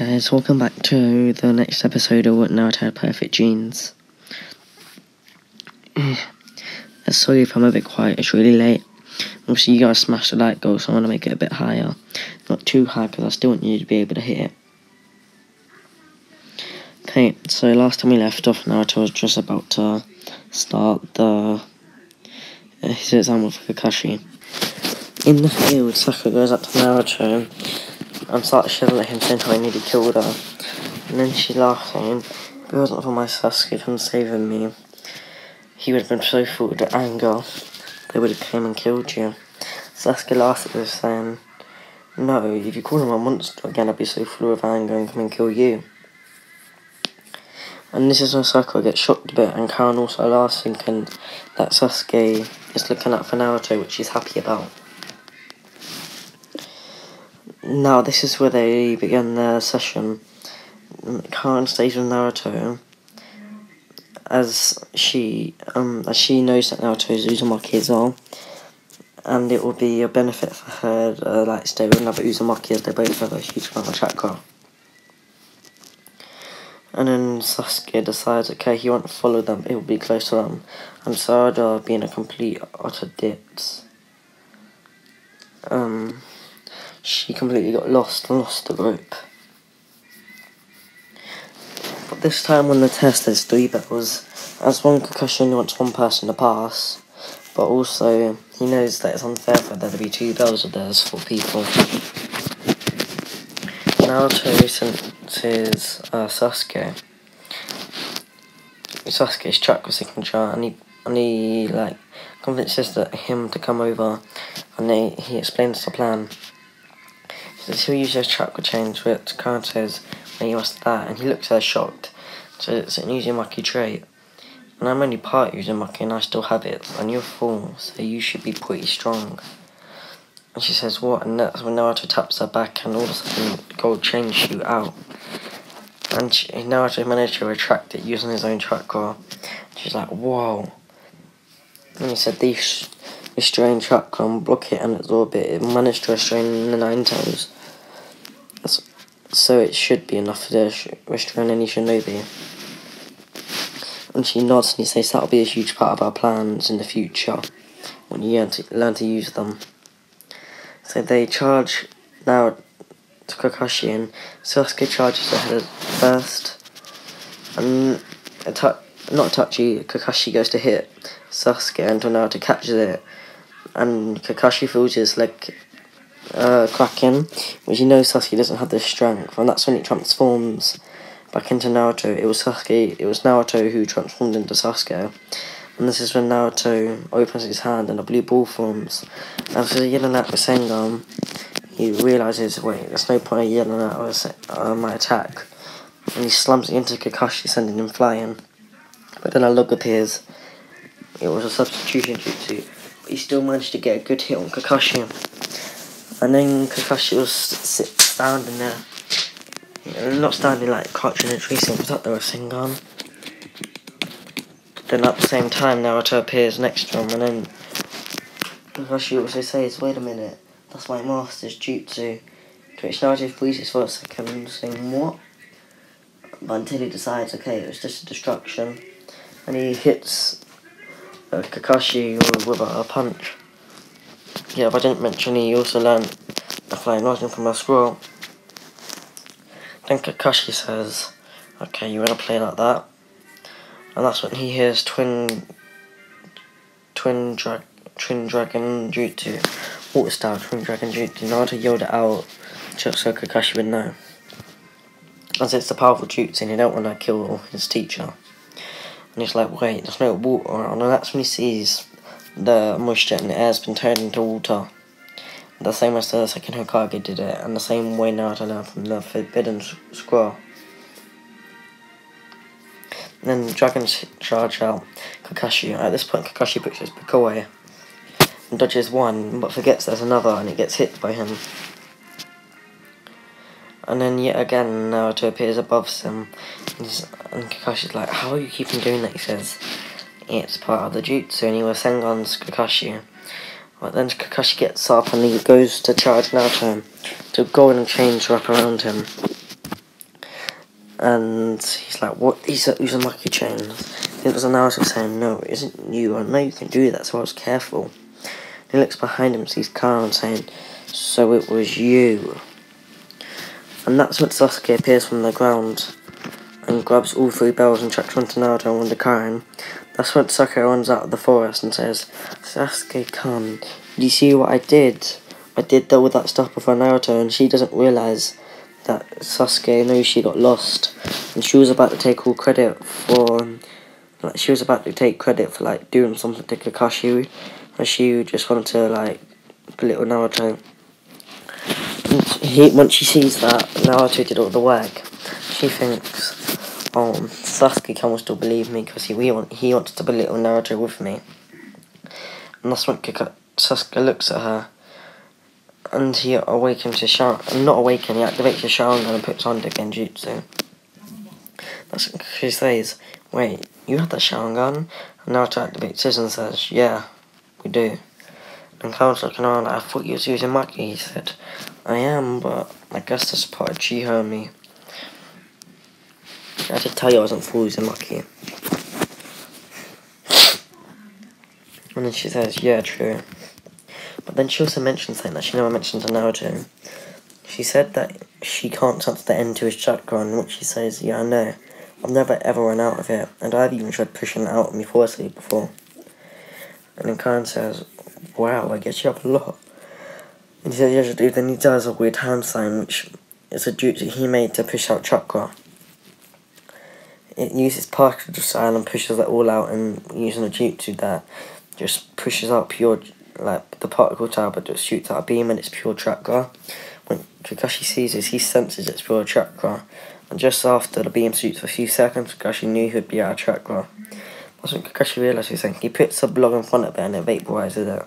guys, welcome back to the next episode of What Naruto Had Perfect Genes. Sorry if I'm a bit quiet, it's really late. Obviously you guys smashed the like goal, so I want to make it a bit higher. Not too high, because I still want you to be able to hit it. Okay, so last time we left off, Naruto was just about to start his exam with Kakashi. In the field, Sakura goes up to Naruto and starts shouting at him, saying how he nearly killed her. And then she laughs, saying, if it wasn't for my Sasuke from saving me, he would have been so full of anger, they would have came and killed you. Sasuke laughs at this, saying, no, if you call him a monster again, I'd be so full of anger and come and kill you. And this is when Sakura gets shocked a bit, and Karin also laughs, thinking that Sasuke is looking out for Naruto, which he's happy about. Now, this is where they begin their session. Karin stays with Naruto, as she knows that Naruto's Uzumaki as well, and it will be a benefit for her to stay with another Uzumaki, as they both have a huge amount of chakra. And then Sasuke decides, okay, he won't follow them, it will be close to them, and Sarada, being a complete utter ditz, she completely got lost and lost the rope. But this time on the test there's 3 battles, as one Kakashi only wants one person to pass, but also he knows that it's unfair for there to be 2 battles of theirs for people. Naruto senses Sasuke's chakra signature, and he convinces him to come over, and he explains the plan. He says he'll use those chakra chains, which Karin says, when he must that, and he looks at her shocked. So it's an Uzumaki trait. And I'm only part Uzumaki and I still have it, and you're full, so you should be pretty strong. And she says, what? And that's when Naruto taps her back, and all of a sudden gold chains shoot out. And Naruto managed to retract it using his own chakra. She's like, whoa. And he said, these restrain chakra and block it and absorb it. It managed to restrain the 9 Tails. So it should be enough to restrain any shinobi. And she nods and he says that'll be a huge part of our plans in the future, when you learn to use them. So they charge now to Kakashi, and Sasuke charges ahead first. And not touchy, Kakashi goes to hit Sasuke until Naruto catches it. And Kakashi feels his leg cracking, which he knows Sasuke doesn't have the strength, and that's when it transforms back into Naruto. It was Naruto who transformed into Sasuke, and this is when Naruto opens his hand and a blue ball forms. After yelling at Rasengan, he realises, wait, there's no point in yelling at my attack, and he slams it into Kakashi, sending him flying. But then a log appears. It was a substitution jutsu, but he still managed to get a good hit on Kakashi. And then Kakashi was standing there, not standing like crouching in a tree, but up there with Rasengan. Then at the same time Naruto appears next to him, and then Kakashi also says, wait a minute, that's my master's jutsu. To which Naruto freezes for a second, saying, what? But until he decides, okay, it was just a distraction, and he hits Kakashi with a punch. Yeah, if I didn't mention, he also learned the flying rising from a scroll. Then Kakashi says, okay, you wanna play like that? And that's when he hears Twin Dragon Jutsu, Water Style Twin Dragon Jutsu. Naruto yelled it out just so Kakashi would know, as it's a powerful jutsu and you don't want to kill his teacher. And he's like, wait, there's no water on, and that's when he sees the moisture in the air has been turned into water. The same as the second Hokage did it, and the same way Naruto learned from the Forbidden Scroll. And then dragons charge out Kakashi. At this point, Kakashi puts his book away and dodges one, but forgets there's another, and it gets hit by him. And then yet again, Naruto appears above him, and Kakashi's like, how are you keeping doing that? He says, it's part of the jutsu, and he was Sengon's Kakashi. But then Kakashi gets up and he goes to charge Naruto to golden chains wrap around him. And he's like, what? These are Uzumaki chains. Then there's an Naruto saying, no, it isn't you. I know you can do that, so I was careful. He looks behind him, sees Karan saying, so it was you. And that's when Sasuke appears from the ground and grabs all 3 bells and chucks one to Naruto and one to Karan. That's when Sasuke runs out of the forest and says, Sasuke-kun, do you see what I did? I did all that stuff before Naruto, and she doesn't realise that Sasuke knows she got lost. And she was about to take all credit for, doing something to Kakashi. And she just wanted to, belittle Naruto. Once she sees that Naruto did all the work, she thinks, oh, Sasuke will still believe me because he wants to belittle Naruto with me. And that's when Sasuke looks at her, and he awakens his Sharingan. Not awaken, he activates his Sharingan and puts on the Genjutsu. That's when she says, wait, you have that Sharingan? And Naruto activates his and says, yeah, we do. And Karan's looking around like, I thought you was using Maki. He said, I am, but I guess that's part of Chiho and me. I did tell you I wasn't full using Maki. And then she says, yeah, true. But then she also mentions something that she never mentioned to Naruto. She said that she can't touch the end to his chakra, and which she says, yeah, I know. I've never ever run out of it, and I've even tried pushing it out of me forcefully before. And then Karan says, wow, I guess you have a lot. And he says, yes, you do. Then he does a weird hand sign, which is a jutsu he made to push out chakra. It uses particle style and pushes it all out, and using a jutsu that just pushes out pure, the particle style, but just shoots out a beam and it's pure chakra. When Kakashi sees this, he senses it's pure chakra. And just after the beam shoots for a few seconds, Kakashi knew he would be out of chakra. That's when Kakashi realized something. He puts a block in front of it and it vaporizes it.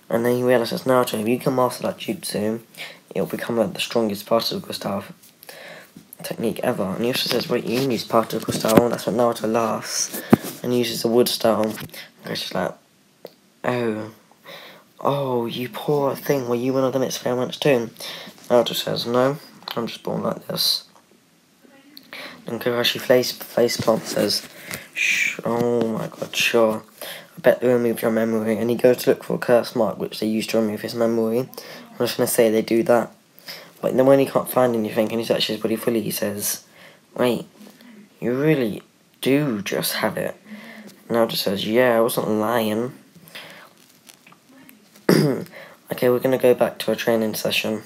And then he realizes, Naruto, if you can master that jutsu, it'll become the strongest particle style technique ever. And he also says, wait, you can use particle style. And that's when Naruto laughs and uses the wood style. And Kakashi's like, oh, you poor thing, were you one of them experiments too? Naruto says, no, I'm just born like this. And Kakashi face plant says, oh my god, sure. I bet they removed your memory. And he goes to look for a curse mark, which they used to remove his memory. I'm just going to say they do that. But then when he can't find anything and he searches his body fully, he says, wait, you really do just have it. And Naruto says, yeah, I wasn't lying. Okay, we're going to go back to a training session.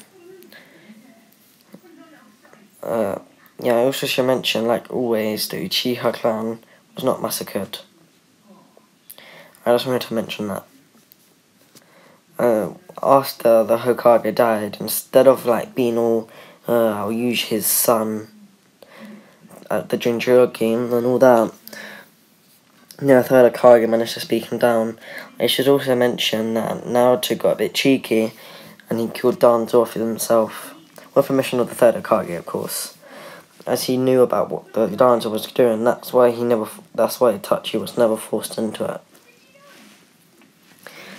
Yeah, I also should mention, like always, the Uchiha clan was not massacred. I just wanted to mention that. After the Hokage died, instead of being all, I'll use his son at the Jinchuriki and all that, the third Hokage managed to speak him down. I should also mention that Naruto got a bit cheeky and he killed Danzo himself, with permission of the third Hokage, of course, as he knew about what the Danzo was doing. That's why Itachi was never forced into it.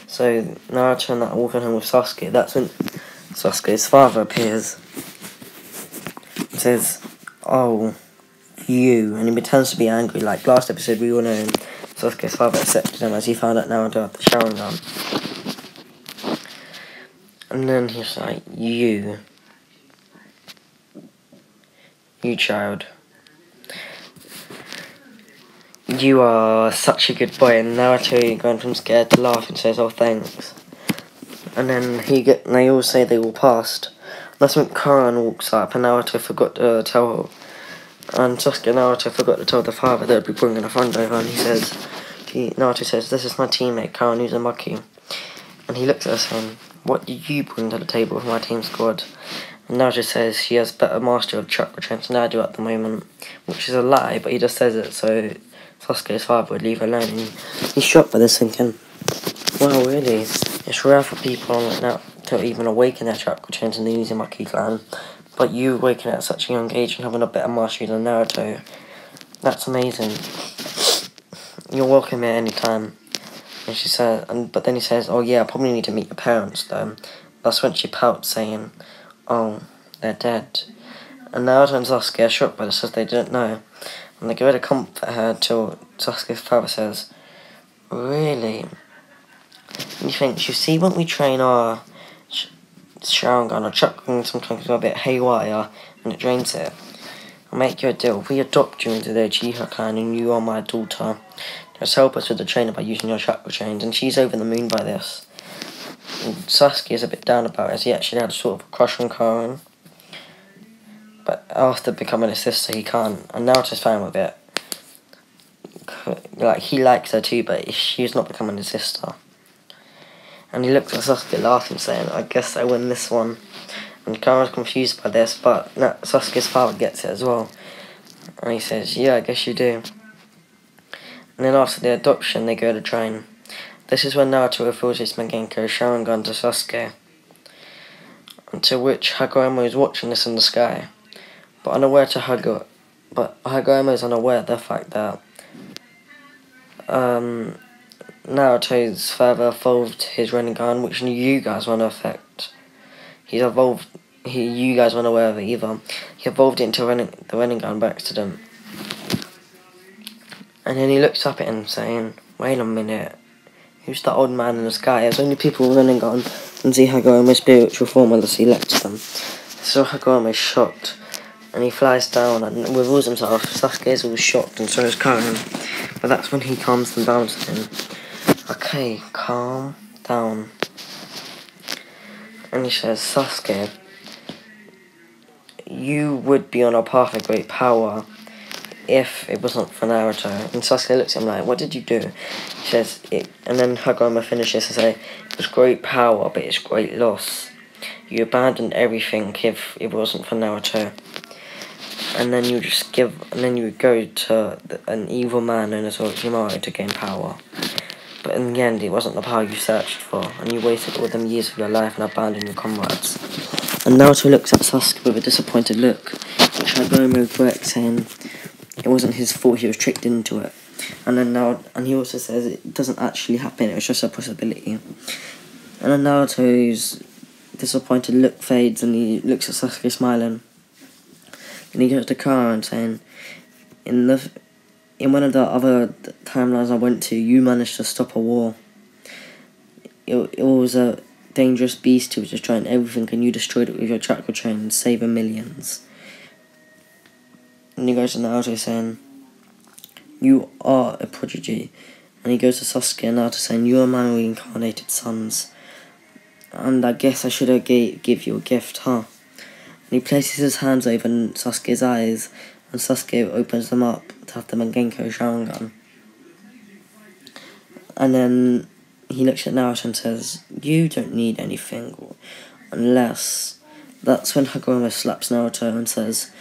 So Naruto and that walking home with Sasuke, that's when Sasuke's father appears. He says, oh, you, and he pretends to be angry. Like last episode, we all know Sasuke's father accepted him as he found out Naruto had the Sharingan. And then he's like, you child, you are such a good boy. And Naruto going from scared to laugh and says, oh, thanks. And then they all say they all passed. That's when Karan walks up and Naruto forgot to tell, and Sasuke and Naruto forgot to tell the father they'd be bringing a friend over, and Naruto says, this is my teammate, Karan Uzumaki. And he looks at us saying, what did you bring to the table for my team squad? And Naruto says he has better mastery of chakra trance than I do at the moment, which is a lie, but he just says it so Sasuke's father would leave alone. And he's shocked by this, thinking, wow, really? It's rare for people like that to even awaken their chakra trance in the Uzumaki clan, but you awaken at such a young age and having a better mastery than Naruto. That's amazing. You're welcome here anytime. And she says, but then he says, oh yeah, I probably need to meet your parents though. That's when she pouts, saying, oh, they're dead. And Naruto and Sasuke are shocked by this as they didn't know. And they go to comfort her till Sasuke's father says, "Really?" And he thinks, "You see, when we train our Sharingan or Chakra, sometimes go a bit haywire and it drains it. I'll make you a deal. We adopt you into the Uchiha clan and you are my daughter. Just help us with the trainer by using your chakra chains." And she's over the moon by this. And Sasuke is a bit down about it as he actually had a sort of a crush on Karin. But after becoming his sister, he can't. And Naruto's fine with it. Like, he likes her too, but she's not becoming his sister. And he looks at Sasuke laughing, saying, "I guess I win this one." And Karin's confused by this, but Sasuke's father gets it as well. And he says, "Yeah, I guess you do." And then after the adoption, they go to train. This is when Naruto reveals his Mangekyou Sharingan to Sasuke. To which Hagoromo is watching this in the sky. But Hagoromo is unaware of the fact that Naruto's further evolved his Rinnegan, which you guys won't affect. You guys weren't aware of it either. He evolved it into the Rinnegan by accident. And then he looks up at him saying, "Wait a minute, who's the old man in the sky?" There's only people with Rinnegan and see Hagoromo's spiritual form unless he lets them. So Hagoromo is shocked. And he flies down and reveals himself. Sasuke is all shocked and so is Karin. But that's when he calms them down, saying, "Okay, calm down." And he says, "Sasuke, you would be on a path of great power if it wasn't for Naruto." And Sasuke looks at him like, "What did you do?" He says, and then Hagoromo finishes to say, "It was great power, but it's great loss. You abandoned everything if it wasn't for Naruto. And then you would go to an evil man known as Orochimaru to gain power. But in the end, it wasn't the power you searched for, and you wasted all them years of your life and abandoned your comrades." And Naruto looks at Sasuke with a disappointed look, which Hagoromo corrects, saying it wasn't his fault, he was tricked into it. And he also says it doesn't actually happen, it was just a possibility. And then Naruto's disappointed look fades and he looks at Sasuke smiling. And he goes to Karin saying, in one of the other timelines I went to, you managed to stop a war. It was a dangerous beast who was destroying everything, and you destroyed it with your chakra chain, saving millions. And he goes to Naruto saying, "You are a prodigy." And he goes to Sasuke and Naruto saying, "You are my reincarnated sons. And I guess I should have give you a gift, huh?" And he places his hands over Sasuke's eyes, and Sasuke opens them up to have the Mangekyou Sharingan. And then he looks at Naruto and says, "You don't need anything, unless..." That's when Hagoromo slaps Naruto and says,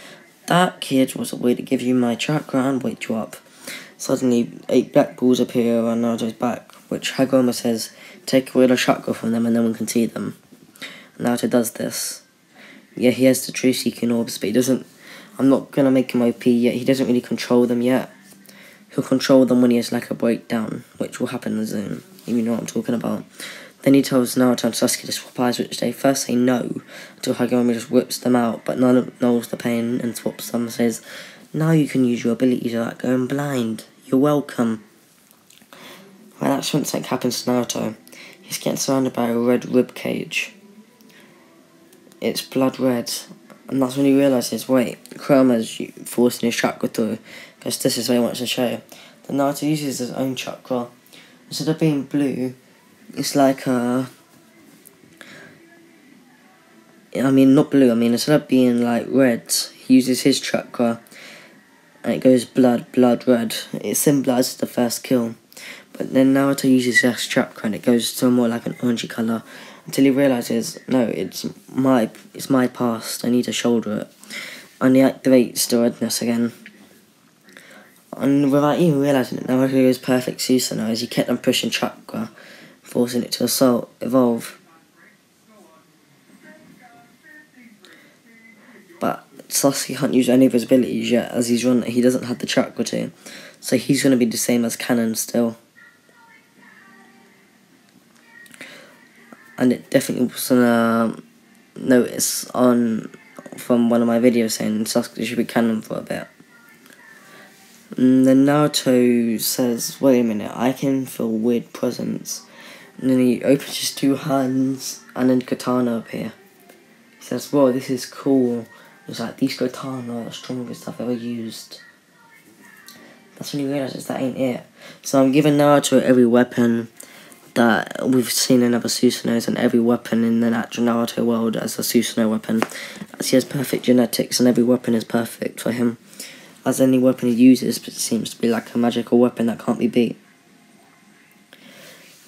"That kid was a way to give you my chakra and wake you up." Suddenly, 8 black balls appear around Naruto's back, which Hagoromo says, "Take away the chakra from them and no one can see them." And Naruto does this. Yeah, he has the truth-seeking orbs, but he doesn't... I'm not going to make him OP yet. He doesn't really control them yet. He'll control them when he has like a breakdown, which will happen soon, if you know what I'm talking about. Then he tells Naruto and Sasuke to swap eyes, which they first say no, until Hagoromo just whips them out, but none knows the pain and swaps them and says, "Now you can use your abilities without going blind. You're welcome." Well, that's when something happens to Naruto. He's getting surrounded by a red rib cage. It's blood red, and that's when he realises, wait, Kuroma's forcing his chakra through, because this is what he wants to show. Then Naruto uses his own chakra. Instead of being blue, it's like not blue, instead of being like red, he uses his chakra, and it goes blood red. It symbolises the first kill. But then Naruto uses his chakra, and it goes to more like an orangey colour, until he realises, no, it's my past, I need to shoulder it. And he activates the redness again. And without even realising it, Naruto is perfect Susanoo as he kept on pushing chakra, forcing it to evolve. But Sasuke can't use any of his abilities yet, as he doesn't have the chakra to. So he's going to be the same as Kanon still. And it definitely wasn't a notice on from one of my videos saying Sasuke should be canon for a bit. And then Naruto says, wait a minute, I can feel weird presence. And then he opens his two hands and then katana appear. He says, whoa, this is cool. He's like, these katana are the strongest I've ever used. That's when he realises that ain't it. So I'm giving Naruto every weapon that we've seen in other Susanos, and every weapon in the natural Naruto world as a Susanoo weapon. As he has perfect genetics and every weapon is perfect for him. As any weapon he uses, but it seems to be like a magical weapon that can't be beat.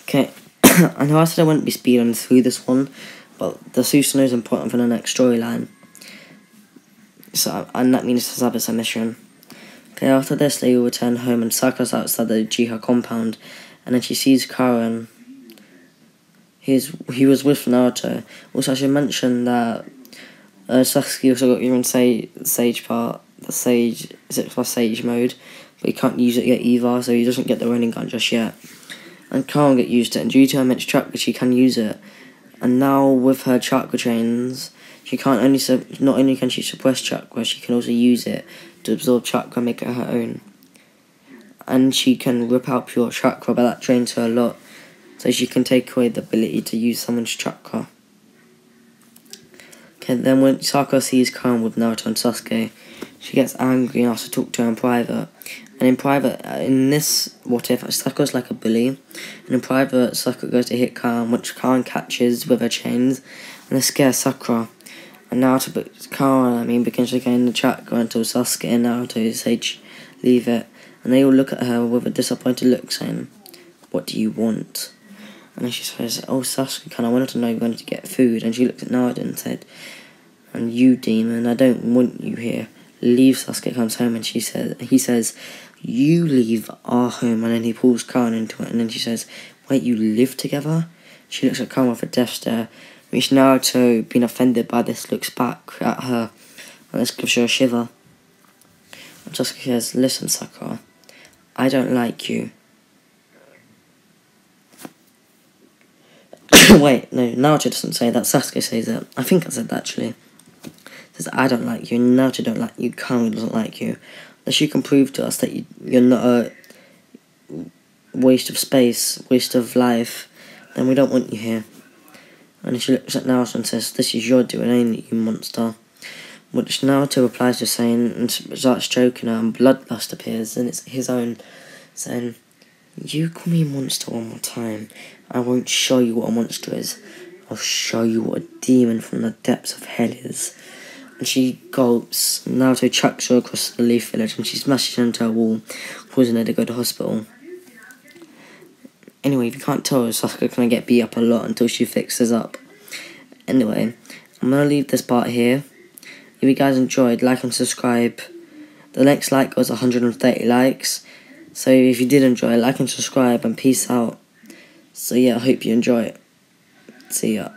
Okay, I know I said I wouldn't be speeding through this one, but the Susanoo is important for the next storyline. So, and that means Sazaba's a mission. Okay, after this they will return home and Sakura's outside the Uchiha compound, and then she sees Karen. He was with Naruto. Also, I should mention that Sasuke also got given Sage part, the Sage, is it for Sage mode, but he can't use it yet either, so he doesn't get the Ronin gun just yet. And Karen get used to it, and due to her immense chakra, she can use it. And now with her chakra chains, she can't only not only can she suppress chakra, she can also use it to absorb chakra and make it her own. And she can rip out pure chakra, but that drains her a lot. So she can take away the ability to use someone's chakra. Okay, then when Sakura sees Karen with Naruto and Sasuke, she gets angry and asks to talk to her in private. And in private, in this what if, Sakura's like a bully. And in private, Sakura goes to hit Karen, which Karen catches with her chains. And this scares Sakura. And Karen begins to gain the chakra until Sasuke and Naruto say leave it. And they all look at her with a disappointed look, saying, what do you want? And then she says, oh Sasuke, I wanted to know you wanted to get food. And she looked at Naruto and said, and you demon, I don't want you here. Leave. Sasuke comes home and he says, you leave our home. And then he pulls Karen into it, and then she says, wait, you live together? She looks at Karen with a death stare, which Naruto, being offended by this, looks back at her, and this gives her a shiver. And Sasuke says, listen Sakura, I don't like you. Wait, no, Naruto doesn't say that, Sasuke says it. I think I said that actually. Says, I don't like you, Naruto don't like you, Karen doesn't like you. Unless you can prove to us that you're not a waste of space, waste of life, then we don't want you here. And then she looks at Naruto and says, this is your doing, ain't it, you monster? Which Naruto replies to saying, and starts stroking her, and Bloodlust appears, and it's his own, saying, you call me monster one more time, I won't show you what a monster is. I'll show you what a demon from the depths of hell is. And she gulps. Naruto chucks her across the Leaf Village, and she smashes into a wall, causing her to go to hospital. Anyway, if you can't tell, Sasuke gonna get beat up a lot until she fixes up. Anyway, I'm gonna leave this part here. If you guys enjoyed, like and subscribe. The next like was 130 likes. So if you did enjoy, like and subscribe, and peace out. So yeah, I hope you enjoy it. See ya.